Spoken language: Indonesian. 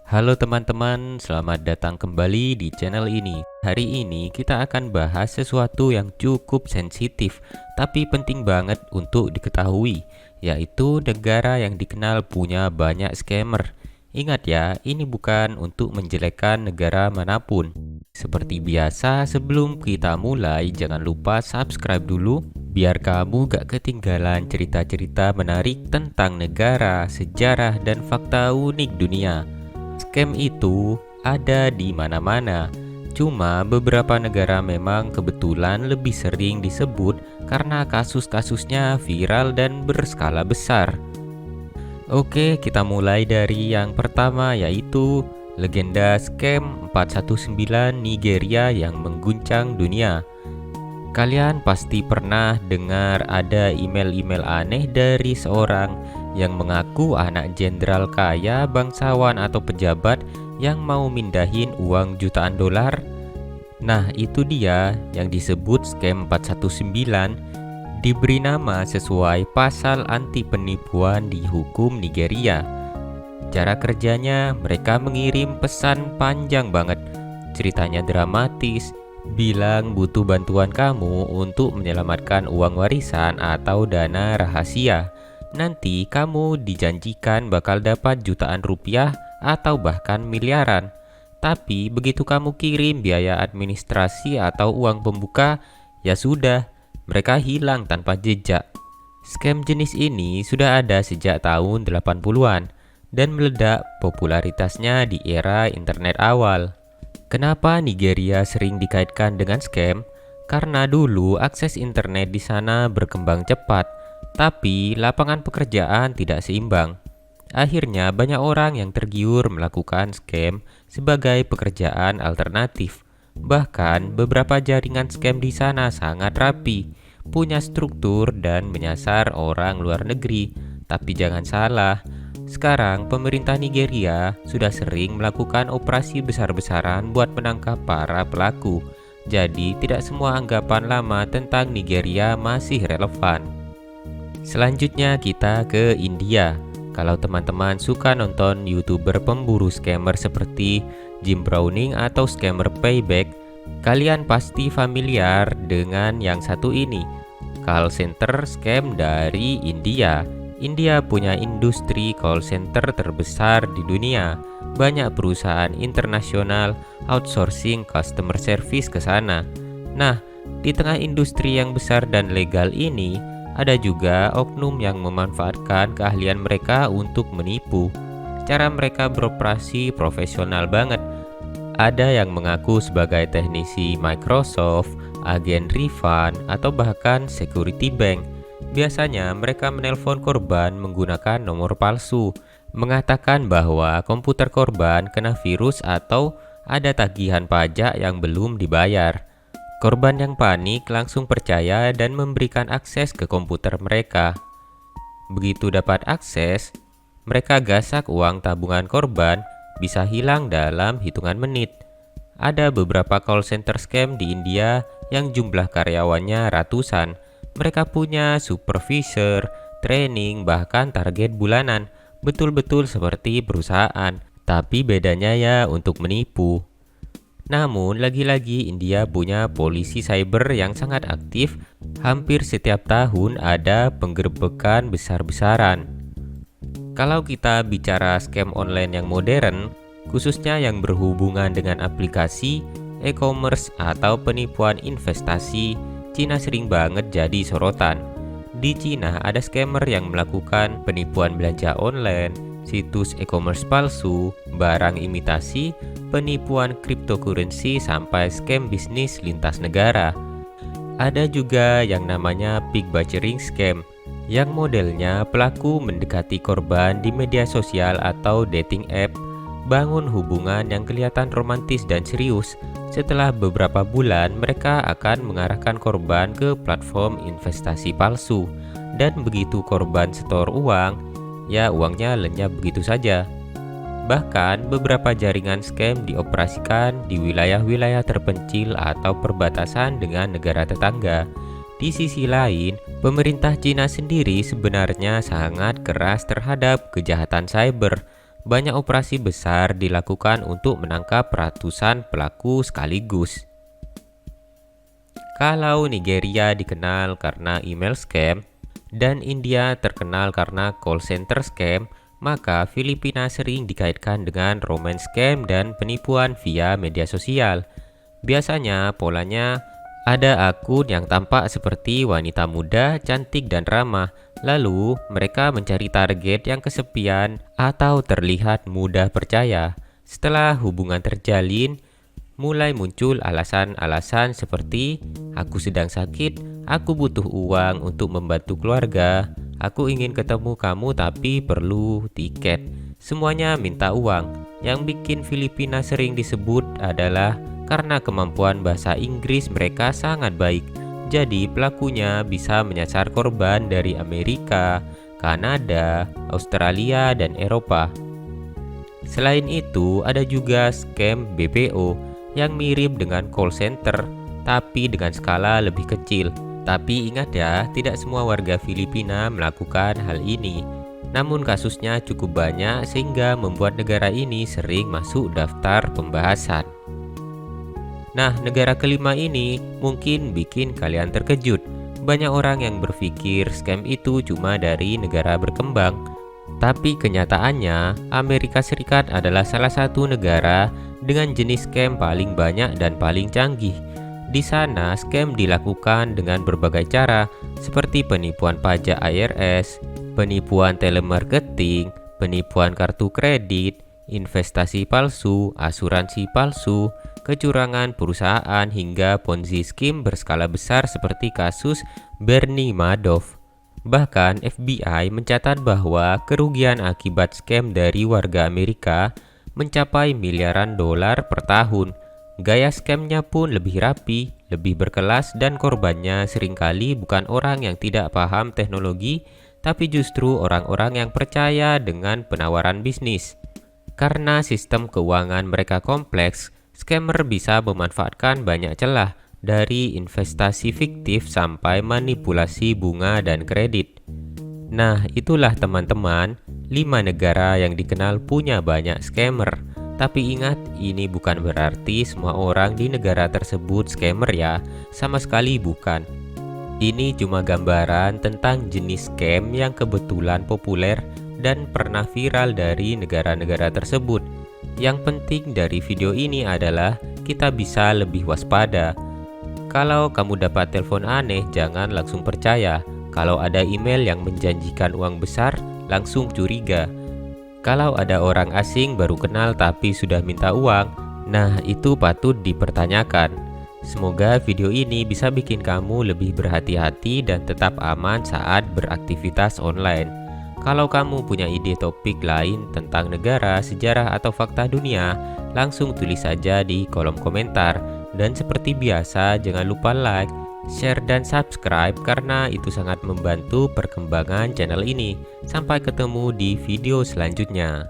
Halo teman-teman, selamat datang kembali di channel ini. Hari ini kita akan bahas sesuatu yang cukup sensitif, tapi penting banget untuk diketahui, yaitu negara yang dikenal punya banyak scammer. Ingat ya, ini bukan untuk menjelekkan negara manapun. Seperti biasa, sebelum kita mulai, jangan lupa subscribe dulu, biar kamu gak ketinggalan cerita-cerita menarik tentang negara, sejarah, dan fakta unik dunia. Scam itu ada di mana-mana. Cuma beberapa negara memang kebetulan lebih sering disebut karena kasus-kasusnya viral dan berskala besar. Oke, kita mulai dari yang pertama, yaitu legenda scam 419 Nigeria yang mengguncang dunia. Kalian pasti pernah dengar ada email-email aneh dari seorang yang mengaku anak jenderal kaya, bangsawan atau pejabat yang mau mindahin uang jutaan dolar. Nah, itu dia yang disebut scam 419, diberi nama sesuai pasal anti penipuan di hukum Nigeria. Cara kerjanya, mereka mengirim pesan panjang banget, ceritanya dramatis, bilang butuh bantuan kamu untuk menyelamatkan uang warisan atau dana rahasia. Nanti kamu dijanjikan bakal dapat jutaan rupiah atau bahkan miliaran. Tapi begitu kamu kirim biaya administrasi atau uang pembuka, ya sudah, mereka hilang tanpa jejak. Scam jenis ini sudah ada sejak tahun 80-an dan meledak popularitasnya di era internet awal. Kenapa Nigeria sering dikaitkan dengan scam? Karena dulu akses internet di sana berkembang cepat, tapi lapangan pekerjaan tidak seimbang. Akhirnya banyak orang yang tergiur melakukan scam sebagai pekerjaan alternatif. Bahkan beberapa jaringan scam di sana sangat rapi, punya struktur dan menyasar orang luar negeri. Tapi jangan salah, sekarang pemerintah Nigeria sudah sering melakukan operasi besar-besaran buat menangkap para pelaku. Jadi tidak semua anggapan lama tentang Nigeria masih relevan. Selanjutnya kita ke India. Kalau teman-teman suka nonton YouTuber pemburu scammer seperti Jim Browning atau scammer Payback, kalian pasti familiar dengan yang satu ini, call center scam dari India. India punya industri call center terbesar di dunia. Banyak perusahaan internasional outsourcing customer service ke sana. Nah, di tengah industri yang besar dan legal ini, ada juga oknum yang memanfaatkan keahlian mereka untuk menipu. Cara mereka beroperasi profesional banget. Ada yang mengaku sebagai teknisi Microsoft, agen refund, atau bahkan security bank. Biasanya mereka menelpon korban menggunakan nomor palsu, mengatakan bahwa komputer korban kena virus atau ada tagihan pajak yang belum dibayar. Korban yang panik langsung percaya dan memberikan akses ke komputer mereka. Begitu dapat akses, mereka gasak uang tabungan korban bisa hilang dalam hitungan menit. Ada beberapa call center scam di India yang jumlah karyawannya ratusan. Mereka punya supervisor, training, bahkan target bulanan. Betul-betul seperti perusahaan, tapi bedanya ya untuk menipu. Namun, lagi-lagi India punya polisi cyber yang sangat aktif. Hampir setiap tahun ada penggerbekan besar-besaran. Kalau kita bicara scam online yang modern, khususnya yang berhubungan dengan aplikasi, e-commerce, atau penipuan investasi, Cina sering banget jadi sorotan. Di Cina ada scammer yang melakukan penipuan belanja online, situs e-commerce palsu, barang imitasi, penipuan cryptocurrency, sampai scam bisnis lintas negara. Ada juga yang namanya pig butchering scam, yang modelnya pelaku mendekati korban di media sosial atau dating app, bangun hubungan yang kelihatan romantis dan serius. Setelah beberapa bulan, mereka akan mengarahkan korban ke platform investasi palsu. Dan begitu korban setor uang, ya uangnya lenyap begitu saja. Bahkan beberapa jaringan scam dioperasikan di wilayah-wilayah terpencil atau perbatasan dengan negara tetangga. Di sisi lain, pemerintah Cina sendiri sebenarnya sangat keras terhadap kejahatan cyber. banyak operasi besar dilakukan untuk menangkap ratusan pelaku sekaligus. Kalau Nigeria dikenal karena email scam dan India terkenal karena call center scam, maka Filipina sering dikaitkan dengan romance scam dan penipuan via media sosial. Biasanya polanya ada akun yang tampak seperti wanita muda, cantik dan ramah. Lalu mereka mencari target yang kesepian atau terlihat mudah percaya. Setelah hubungan terjalin, mulai muncul alasan-alasan seperti aku sedang sakit, aku butuh uang untuk membantu keluarga, aku ingin ketemu kamu tapi perlu tiket. Semuanya minta uang. Yang bikin Filipina sering disebut adalah karena kemampuan bahasa Inggris mereka sangat baik. Jadi pelakunya bisa menyasar korban dari Amerika, Kanada, Australia, dan Eropa. Selain itu, ada juga scam BPO yang mirip dengan call center, tapi dengan skala lebih kecil. Tapi ingat ya, tidak semua warga Filipina melakukan hal ini. Namun kasusnya cukup banyak sehingga membuat negara ini sering masuk daftar pembahasan. Nah, negara kelima ini mungkin bikin kalian terkejut. Banyak orang yang berpikir scam itu cuma dari negara berkembang. Tapi kenyataannya, Amerika Serikat adalah salah satu negara dengan jenis scam paling banyak dan paling canggih. Di sana, scam dilakukan dengan berbagai cara, seperti penipuan pajak IRS, penipuan telemarketing, penipuan kartu kredit, investasi palsu, asuransi palsu, kecurangan perusahaan, hingga Ponzi scheme berskala besar seperti kasus Bernie Madoff. Bahkan FBI mencatat bahwa kerugian akibat scam dari warga Amerika mencapai miliaran dolar per tahun. Gaya scamnya pun lebih rapi, lebih berkelas, dan korbannya seringkali bukan orang yang tidak paham teknologi, tapi justru orang-orang yang percaya dengan penawaran bisnis. Karena sistem keuangan mereka kompleks, scammer bisa memanfaatkan banyak celah, dari investasi fiktif sampai manipulasi bunga dan kredit. Nah, itulah teman-teman, 5 negara yang dikenal punya banyak scammer. Tapi ingat, ini bukan berarti semua orang di negara tersebut scammer ya, sama sekali bukan. Ini cuma gambaran tentang jenis scam yang kebetulan populer dan pernah viral dari negara-negara tersebut. Yang penting dari video ini adalah kita bisa lebih waspada. Kalau kamu dapat telepon aneh, jangan langsung percaya. Kalau ada email yang menjanjikan uang besar, langsung curiga. Kalau ada orang asing baru kenal tapi sudah minta uang, nah itu patut dipertanyakan. Semoga video ini bisa bikin kamu lebih berhati-hati dan tetap aman saat beraktivitas online. Kalau kamu punya ide topik lain tentang negara, sejarah, atau fakta dunia, langsung tulis saja di kolom komentar. Dan seperti biasa, jangan lupa like, share, dan subscribe karena itu sangat membantu perkembangan channel ini. Sampai ketemu di video selanjutnya.